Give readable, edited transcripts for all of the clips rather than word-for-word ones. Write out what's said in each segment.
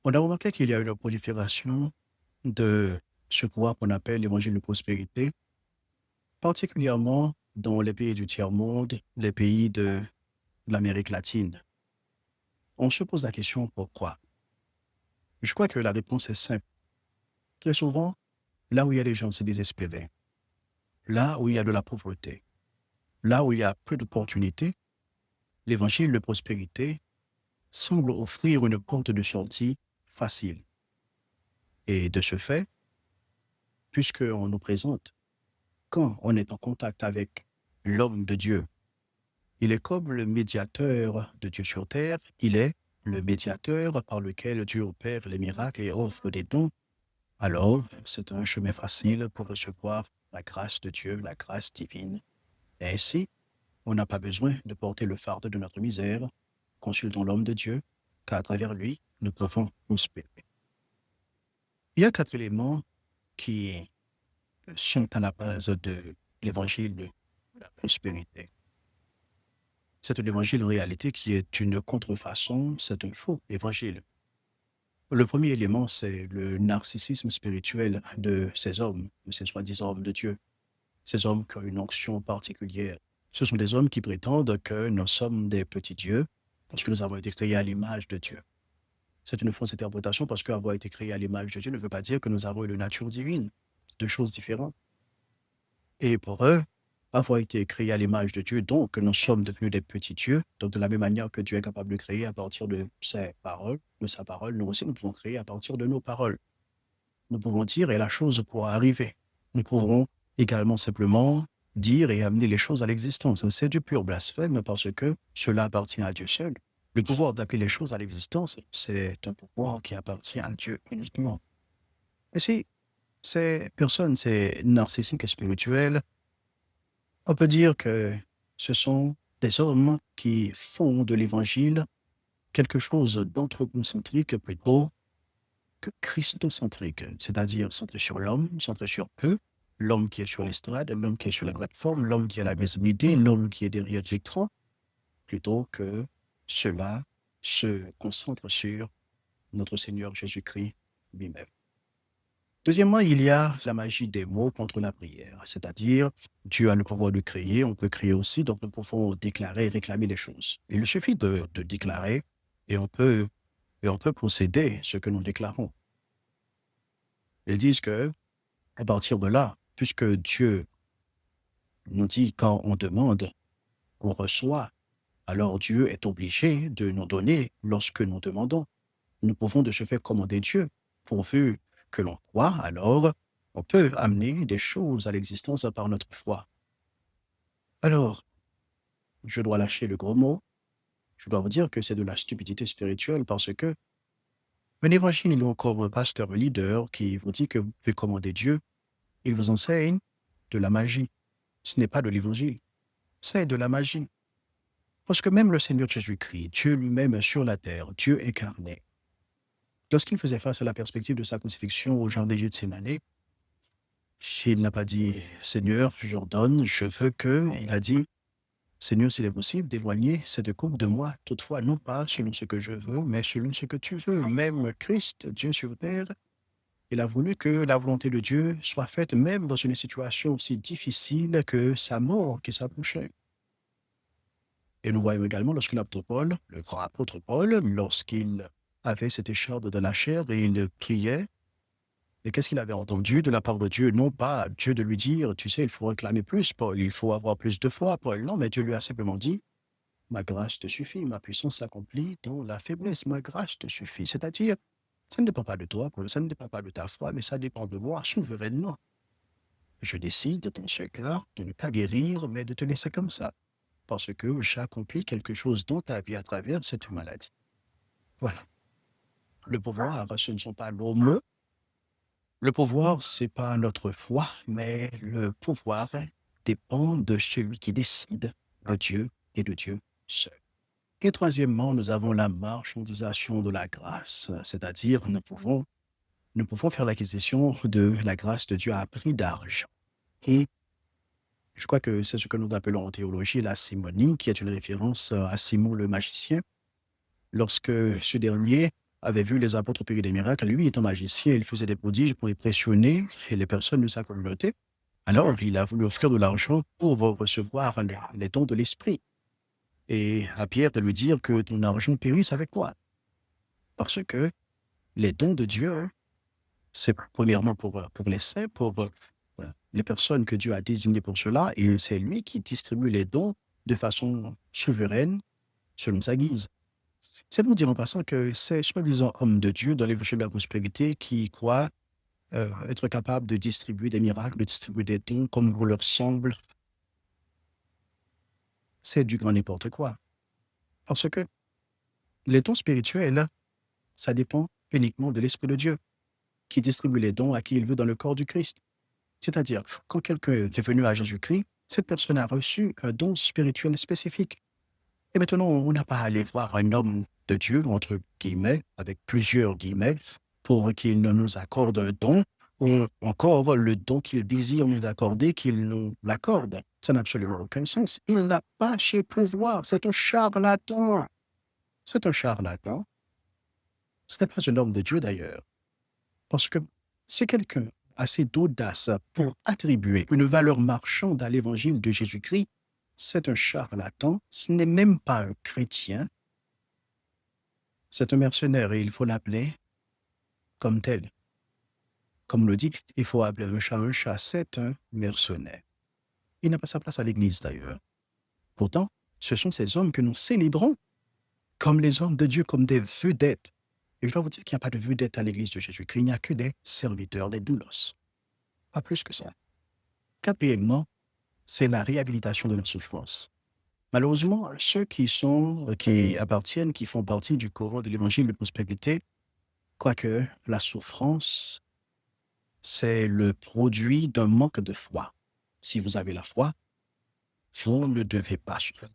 On a remarqué qu'il y a une prolifération de ce pouvoir qu'on appelle l'évangile de prospérité, particulièrement dans les pays du tiers-monde, les pays de l'Amérique latine. On se pose la question pourquoi? Je crois que la réponse est simple. Très souvent, là où il y a des gens, c'est désespérés. Là où il y a de la pauvreté, là où il y a peu d'opportunités, l'évangile de prospérité semble offrir une porte de sortie facile. Et de ce fait, puisqu'on nous présente, quand on est en contact avec l'homme de Dieu, il est comme le médiateur de Dieu sur terre, il est le médiateur par lequel Dieu opère les miracles et offre des dons. Alors, c'est un chemin facile pour recevoir la grâce de Dieu, la grâce divine. Et ainsi, on n'a pas besoin de porter le fardeau de notre misère. Consultons l'homme de Dieu, car à travers lui, nous pouvons prospérer. Il y a 4 éléments qui sont à la base de l'évangile de la prospérité. C'est un évangile en réalité qui est une contrefaçon, c'est un faux évangile. Le premier élément, c'est le narcissisme spirituel de ces hommes, de ces soi-disant hommes de Dieu, ces hommes qui ont une onction particulière. Ce sont des hommes qui prétendent que nous sommes des petits dieux parce que nous avons été créés à l'image de Dieu. C'est une fausse interprétation parce qu'avoir été créé à l'image de Dieu ne veut pas dire que nous avons une nature divine. Deux choses différentes. Et pour eux, avoir été créé à l'image de Dieu, donc nous sommes devenus des petits dieux. Donc de la même manière que Dieu est capable de créer à partir de ses paroles, de sa parole, nous aussi nous pouvons créer à partir de nos paroles. Nous pouvons dire et la chose pourra arriver. Nous pouvons également simplement dire et amener les choses à l'existence. C'est du pur blasphème parce que cela appartient à Dieu seul. Le pouvoir d'appeler les choses à l'existence, c'est un pouvoir qui appartient à Dieu uniquement. Et si ces personnes, ces narcissiques et spirituels, on peut dire que ce sont des hommes qui font de l'évangile quelque chose d'anthropocentrique plutôt que christocentrique, c'est-à-dire centré sur l'homme, centré sur eux, l'homme qui est sur l'estrade, l'homme qui est sur la plateforme, l'homme qui a la visibilité, l'homme qui est derrière l'écran, plutôt que cela se concentre sur notre Seigneur Jésus-Christ lui-même. Deuxièmement, il y a la magie des mots contre la prière, c'est-à-dire Dieu a le pouvoir de créer, on peut créer aussi, donc nous pouvons déclarer et réclamer les choses. Il suffit de déclarer et on peut posséder ce que nous déclarons. Ils disent que à partir de là, puisque Dieu nous dit quand on demande, on reçoit, alors Dieu est obligé de nous donner lorsque nous demandons. Nous pouvons de ce fait commander Dieu, pourvu que l'on croit, alors on peut amener des choses à l'existence par notre foi. Alors, je dois lâcher le gros mot, je dois vous dire que c'est de la stupidité spirituelle parce que un évangile ou encore un pasteur, un leader qui vous dit que vous pouvez commander Dieu, il vous enseigne de la magie. Ce n'est pas de l'évangile, c'est de la magie. Parce que même le Seigneur Jésus-Christ, Dieu lui-même sur la terre, Dieu incarné, lorsqu'il faisait face à la perspective de sa crucifixion au jardin de Gethsémane, il n'a pas dit Seigneur, j'ordonne, je veux que. Il a dit Seigneur, s'il est possible d'éloigner cette coupe de moi, toutefois, non pas selon ce que je veux, mais selon ce que tu veux. Même Christ, Dieu sur terre, il a voulu que la volonté de Dieu soit faite, même dans une situation aussi difficile que sa mort qui s'approchait. Et nous voyons également lorsque l'apôtre Paul, le grand apôtre Paul, lorsqu'il avait cette écharpe de la chair et il priait, et qu'est-ce qu'il avait entendu de la part de Dieu? Non pas Dieu de lui dire, tu sais, il faut réclamer plus, Paul, il faut avoir plus de foi, Paul. Non, mais Dieu lui a simplement dit, ma grâce te suffit, ma puissance s'accomplit dans la faiblesse, ma grâce te suffit. C'est-à-dire, ça ne dépend pas de toi, Paul, ça ne dépend pas de ta foi, mais ça dépend de moi souverainement. Je décide dans ce cas de ne pas guérir, mais de te laisser comme ça, parce que j'accomplis quelque chose dans ta vie à travers cette maladie. Voilà. Le pouvoir, ce ne sont pas nos mots. Le pouvoir, c'est pas notre foi, mais le pouvoir dépend de celui qui décide, de Dieu et de Dieu seul. Et troisièmement, nous avons la marchandisation de la grâce, c'est-à-dire nous pouvons faire l'acquisition de la grâce de Dieu à prix d'argent. Et je crois que c'est ce que nous appelons en théologie la simonie, qui est une référence à Simon le magicien, lorsque ce dernier avait vu les apôtres opérer des miracles. Lui, étant magicien, il faisait des prodiges pour impressionner les personnes de sa communauté. Alors, il a voulu offrir de l'argent pour recevoir les dons de l'esprit. Et à Pierre de lui dire que ton argent périsse avec toi. Parce que les dons de Dieu, c'est premièrement pour les saints, pour les personnes que Dieu a désignées pour cela, et c'est lui qui distribue les dons de façon souveraine, selon sa guise. C'est pour dire en passant que c'est soi-disant homme de Dieu dans l'évangile de la prospérité qui croit être capable de distribuer des miracles, de distribuer des dons comme vous leur semble. C'est du grand n'importe quoi. Parce que les dons spirituels, ça dépend uniquement de l'Esprit de Dieu, qui distribue les dons à qui il veut dans le corps du Christ. C'est-à-dire, quand quelqu'un est venu à Jésus-Christ, cette personne a reçu un don spirituel spécifique. Et maintenant, on n'a pas à aller voir un homme de Dieu, entre guillemets, avec plusieurs guillemets, pour qu'il nous accorde un don, ou encore le don qu'il désire nous accorder, qu'il nous l'accorde. Ça n'a absolument aucun sens. Il n'a pas chez pouvoir. C'est un charlatan. C'est un charlatan. Ce n'est pas un homme de Dieu d'ailleurs. Parce que si quelqu'un a assez d'audace pour attribuer une valeur marchande à l'évangile de Jésus-Christ, c'est un charlatan, ce n'est même pas un chrétien, c'est un mercenaire et il faut l'appeler comme tel. Comme on le dit, il faut appeler un chat, c'est un mercenaire. Il n'a pas sa place à l'Église d'ailleurs. Pourtant, ce sont ces hommes que nous célébrons comme les hommes de Dieu, comme des vedettes. Et je dois vous dire qu'il n'y a pas de vedettes à l'Église de Jésus-Christ, il n'y a que des serviteurs, des doulos. Pas plus que ça. Quatrièmement, c'est la réhabilitation de la souffrance. Malheureusement, ceux qui appartiennent, qui font partie du courant de l'évangile de prospérité, quoique la souffrance, c'est le produit d'un manque de foi. Si vous avez la foi, vous ne devez pas souffrir.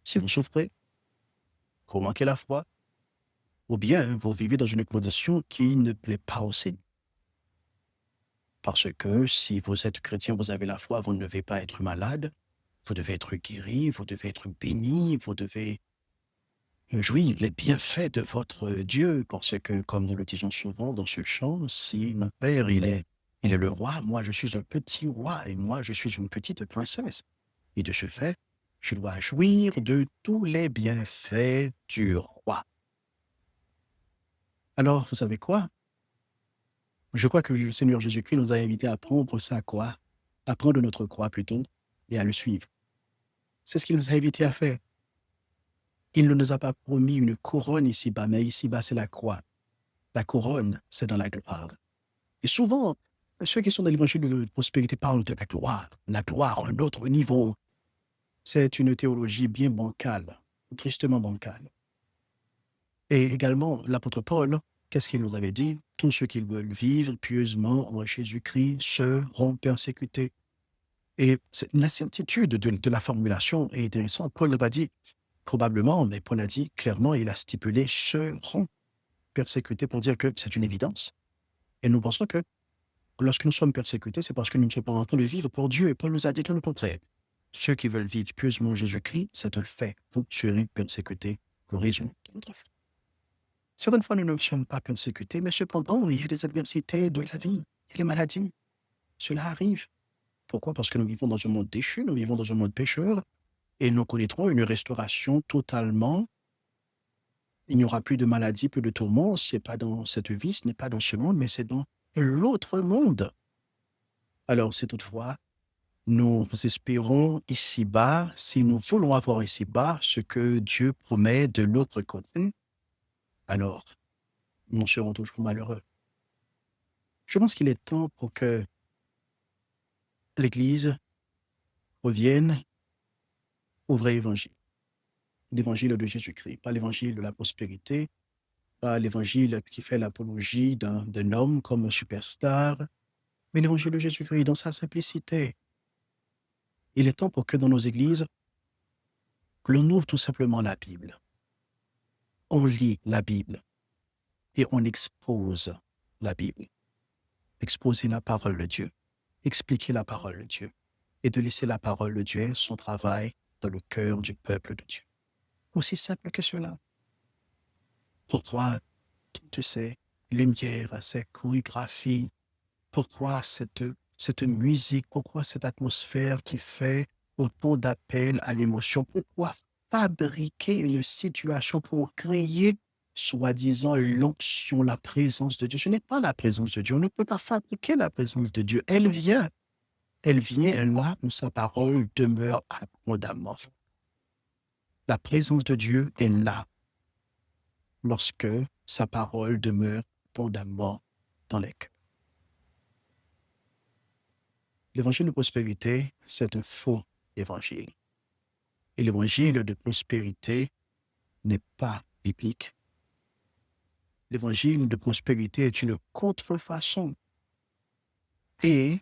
Si vous souffrez, vous manquez la foi, ou bien vous vivez dans une condition qui ne plaît pas au Seigneur. Parce que si vous êtes chrétien, vous avez la foi, vous ne devez pas être malade, vous devez être guéri, vous devez être béni, vous devez jouir les bienfaits de votre Dieu, parce que, comme nous le disons souvent dans ce chant, si mon Père, il est le roi, moi je suis un petit roi, et moi je suis une petite princesse. Et de ce fait, je dois jouir de tous les bienfaits du roi. Alors, vous savez quoi? Je crois que le Seigneur Jésus-Christ nous a invités à prendre sa croix, à prendre notre croix plutôt, et à le suivre. C'est ce qu'il nous a invités à faire. Il ne nous a pas promis une couronne ici-bas, mais ici-bas, c'est la croix. La couronne, c'est dans la gloire. Et souvent, ceux qui sont dans l'évangile de prospérité parlent de la gloire à un autre niveau. C'est une théologie bien bancale, tristement bancale. Et également, l'apôtre Paul, qu'est-ce qu'il nous avait dit? Tous ceux qui veulent vivre pieusement en Jésus-Christ seront persécutés. Et la certitude de la formulation est intéressante. Paul n'a pas dit probablement, mais Paul a dit clairement, il a stipulé seront persécutés pour dire que c'est une évidence. Et nous pensons que lorsque nous sommes persécutés, c'est parce que nous ne sommes pas en train de vivre pour Dieu. Et Paul nous a dit tout le contraire. Ceux qui veulent vivre pieusement en Jésus-Christ, c'est un fait. Vous serez persécutés pour raison de notre foi. Certaines fois, nous ne sommes pas persécutés, mais cependant, il y a des adversités de la vie, il y a des maladies. Cela arrive. Pourquoi? Parce que nous vivons dans un monde déchu, nous vivons dans un monde pécheur, et nous connaîtrons une restauration totalement. Il n'y aura plus de maladie, plus de tourments. Ce n'est pas dans cette vie, ce n'est pas dans ce monde, mais c'est dans l'autre monde. Alors, si toutefois, nous espérons ici-bas, si nous voulons avoir ici-bas ce que Dieu promet de l'autre côté, alors nous serons toujours malheureux. Je pense qu'il est temps pour que l'Église revienne au vrai évangile. L'évangile de Jésus-Christ, pas l'évangile de la prospérité, pas l'évangile qui fait l'apologie d'un homme comme un superstar, mais l'évangile de Jésus-Christ dans sa simplicité. Il est temps pour que dans nos églises, l'on ouvre tout simplement la Bible. On lit la Bible et on expose la Bible. Exposer la parole de Dieu, expliquer la parole de Dieu et de laisser la parole de Dieu son travail dans le cœur du peuple de Dieu. Aussi simple que cela. Pourquoi, tu sais, lumière, ces chorégraphies, pourquoi cette musique, pourquoi cette atmosphère qui fait autant d'appel à l'émotion, pourquoi fabriquer une situation pour créer, soi-disant, l'onction, la présence de Dieu. Ce n'est pas la présence de Dieu. On ne peut pas fabriquer la présence de Dieu. Elle vient là où sa parole demeure abondamment. La présence de Dieu est là lorsque sa parole demeure abondamment dans les cœurs. L'évangile de prospérité, c'est un faux évangile. Et l'évangile de prospérité n'est pas biblique. L'évangile de prospérité est une contrefaçon. Et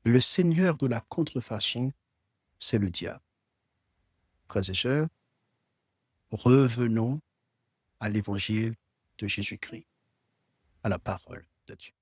le seigneur de la contrefaçon, c'est le diable. Frères et sœurs, revenons à l'évangile de Jésus-Christ, à la parole de Dieu.